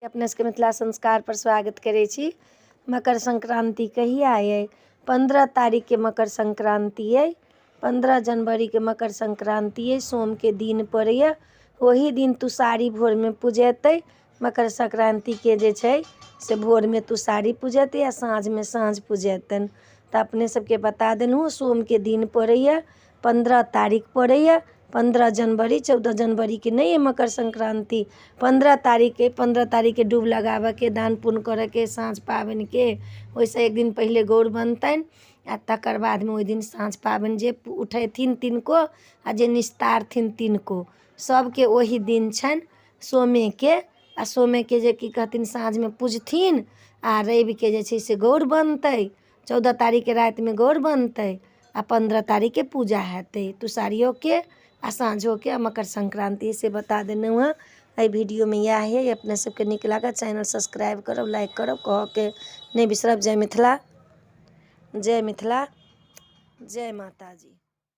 अपने सबके मिथिला संस्कार पर स्वागत करे छी। मकर संक्रांति कहिया अइ? 15 तारीख के मकर संक्रांति अइ। 15 जनवरी के मकर संक्रांति अइ। सोम के दिन पड़ैया। ओही दिन तुषारी भोर में पूजेतै। मकर संक्रांति के जे छै से भोर में तुषारी पूजेतै आ साँझ में साँझ पूजेतन। तो अपने सबके बता देलहुँ सोम के दिन पड़ैया। 15 तारीख पड़ैया। 15 जनवरी 14 जनवरी के नहीं है मकर संक्रांति। 15 तारीख के 15 तारीख के डूब लगाबऽ के, दान पुण्य करऽ के, साँझ पाबनि के ओइसे एक दिन पहले गौर बनतनि आ तकर बाद में ओइ दिन साँझ पाबनि जे उठेथिन तिनको आ जे निस्तारथिन तिनको सबके ओही दिन छनि सोमे के। आ सोमे के जे की कहथिन साँझ में पूजथिन आ रवि के जे छै से गौर बनतै। 14 तारीख के राति में गौर बनतै आ 15 तारीख के पूजा हेतै तुषारियों के आ साँझों के। मकर संक्रांति से बता देलहुँ हँ। एहि वीडियो में यह है। अपने सबके नीक लागत चैनल सब्सक्राइब करब, लाइक करब, कह के नहीं बिसरब। जय मिथिला, जय मिथिला, जय माता जी।